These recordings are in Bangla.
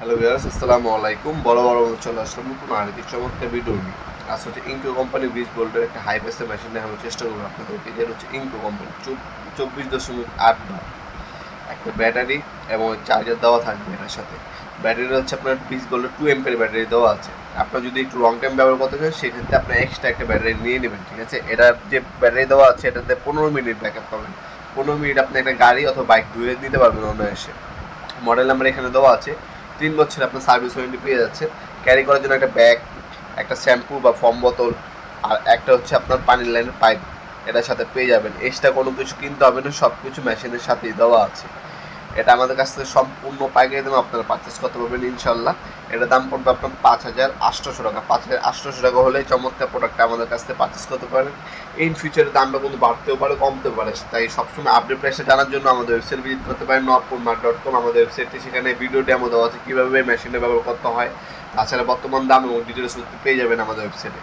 হ্যালো ভিউয়ার্স, আসসালামু আলাইকুম। বড় চলে আসলাম নতুন আরেকটি চমৎকার ভিডিও নিয়ে। আজ হচ্ছে ইনকো কোম্পানি 20 ভোল্টের একটা হাই প্রেসার মেশিন দেখানোর চেষ্টা করবো আপনাদেরকে। যেটা হচ্ছে ইনকো কোম্পানি 24.8 বার একটা ব্যাটারি এবং চার্জার দেওয়া থাকবে এটার সাথে। ব্যাটারি হচ্ছে আপনার 20 ভোল্টের 2 এম্পের ব্যাটারি দেওয়া আছে। আপনার যদি একটু লং টাইম ব্যবহার করতে চান সেক্ষেত্রে আপনার এক্সট্রা একটা ব্যাটারি নিয়ে নেবেন, ঠিক আছে। এটার যে ব্যাটারি দেওয়া আছে এটাতে 15 মিনিট ব্যাকআপ পাবেন। 15 মিনিট আপনি একটা গাড়ি অথবা বাইক ধুয়ে দিতে পারবেন অনায়াসে। মডেল নাম্বার এখানে দেওয়া আছে। 3 বছর আপনার সার্ভিস ওয়ারেন্টি পেয়ে যাচ্ছে। ক্যারি করার জন্য একটা ব্যাগ, একটা শ্যাম্পু বা ফর্ম বোতল, আর একটা হচ্ছে আপনার পানির লাইনের পাইপ এটার সাথে পেয়ে যাবেন। এক্সট্রা কোনো কিছু কিনতে হবে না, সব কিছু মেশিনের সাথেই দেওয়া আছে। এটা আমাদের কাছ থেকে সম্পূর্ণ পাইকারি দামে আপনারা পারচেস করতে পারবেন ইনশাল্লাহ। এটার দাম পড়বে আপনার 5,800 টাকা। 5,800 টাকা হলে চমৎকার প্রোডাক্টটা আমাদের কাছ থেকে পারচেস করতে পারেন। ইন ফিউচারে দামটা কিন্তু বাড়তেও পারে, কমতেও পারে, তাই সবসময় আপডেট প্রাইসটা জানার জন্য আমাদের ওয়েবসাইট ভিজিট করতে পারেন nordpurmart.com। আমাদের ওয়েবসাইটে সেখানে ভিডিও ডেমো দেওয়া আছে কীভাবে মেশিনে ব্যবহার করতে হয়। তাছাড়া বর্তমান দাম এবং ডিটেলস পেয়ে যাবেন আমাদের ওয়েবসাইটে।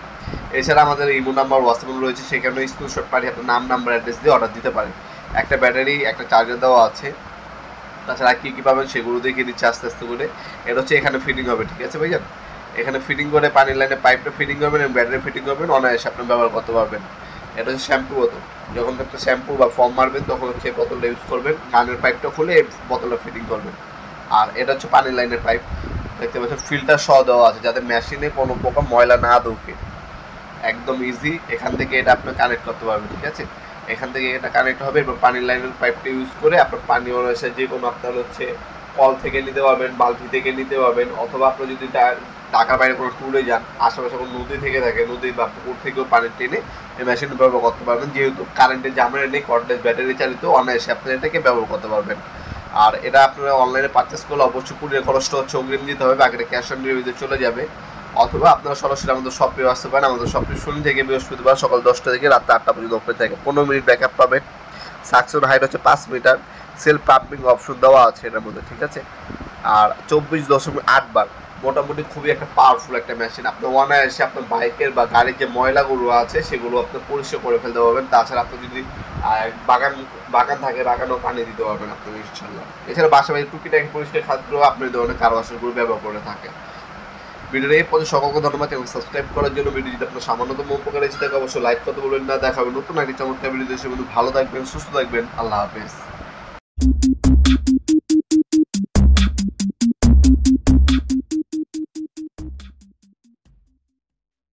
এছাড়া আমাদের ইমো নাম্বার, হোয়াটসঅ্যাপ রয়েছে, সেখানে স্ক্রিনশট পাঠিয়ে আপনার নাম, নাম্বার, অ্যাড্রেস দিয়ে অর্ডার দিতে পারেন। একটা ব্যাটারি, একটা চার্জার দেওয়া আছে। তাছাড়া কী কী পাবেন সেগুলো দেখিয়ে দিচ্ছে আস্তে আস্তে করে। এটা হচ্ছে এখানে ফিটিং হবে, ঠিক আছে ভাইজান। এখানে ফিটিং করে পানির লাইনে পাইপটা ফিটিং করবেন এবং ব্যাটারি ফিটিং করবেন, অনায়াসে আপনি ব্যবহার করতে পারবেন। এটা হচ্ছে শ্যাম্পু বোতল। যখন আপনি শ্যাম্পু বা ফর্ম মারবেন তখন হচ্ছে এই বোতলটা ইউজ করবেন, গানের পাইপটা খুলে এই বোতলটা ফিটিং করবেন। আর এটা হচ্ছে পানির লাইনের পাইপ, দেখতে পাচ্ছেন ফিল্টার সহ দেওয়া আছে যাতে মেশিনে কোনো প্রকার ময়লা না ঢোকে। একদম ইজি, এখান থেকে এটা আপনি কানেক্ট করতে পারবেন, ঠিক আছে। এখান থেকে এটা কানেক্ট হবে এবং পানির লাইনের পাইপটা ইউজ করে আপনার পানি অনায়াসে যে কোনো আপনার হচ্ছে কল থেকে নিতে পারবেন, বালতি থেকে নিতে পারবেন, অথবা আপনি যদি ঢাকার বাইরে কোনো ট্যুরে যান, আশেপাশে কোনো নদী থেকে থাকে, নদী বা পুকুর থেকেও পানি টেনে এই মেশিন ব্যবহার করতে পারবেন। যেহেতু কারেন্টের ঝামেলা নেই, কর্ডলেস ব্যাটারি চালিত, অনায়াসে আপনি এটাকে ব্যবহার করতে পারবেন। আর এটা আপনারা অনলাইনে পারচেস করলে অবশ্যই কুরিয়ার খরচটা হচ্ছে অগ্রিম দিতে হবে, বাকিটা ক্যাশ অন ডেলিভারিতে চলে যাবে। অথবা আপনারা সরাসরি আমাদের শপে আসতে পারেন। আমাদের শপটি শনি থেকে বৃহস্পতিবার সকাল 10টা থেকে রাত 8টা পর্যন্ত ওপেন থাকে। 15 মিনিট ব্যাকআপ পাবেন। সাকসেসফুল হাইট হচ্ছে 5 মিটার। সেলফ পাম্পিং অপশন দেওয়া আছে এটার মধ্যে, ঠিক আছে। আর 24.8 বার, মোটামুটি খুবই একটা পাওয়ারফুল একটা মেশিন। আপনি অনায়াসে আপনার বাইকের বা গাড়ির যে ময়লাগুলো আছে সেগুলো আপনি পরিষ্কার করে ফেলতে পারবেন। তাছাড়া আপনি যদি বাগান বাগান থাকে, বাগানেও পানি দিতে পারবেন আপনি ইনশাল্লাহ। এছাড়া বাসা বাড়ির টুকিটাকি পরিষ্কার খাদ্যও আপনি এই ধরনের কারো আসলগুলো ব্যবহার করে থাকেন। ভিডিওর এই পর্যন্ত সকলকে ধন্যবাদ এবং সাবস্ক্রাইব করার জন্য। ভিডিও যদি আপনার সামান্যতম উপকার এসে থাকে অবশ্যই লাইক করতে বলবেন না। দেখা হবে নতুন একটি চমৎকার ভিডিও। দেশের মধ্যে ভালো থাকবেন, সুস্থ থাকবেন। আল্লাহ হাফেজ।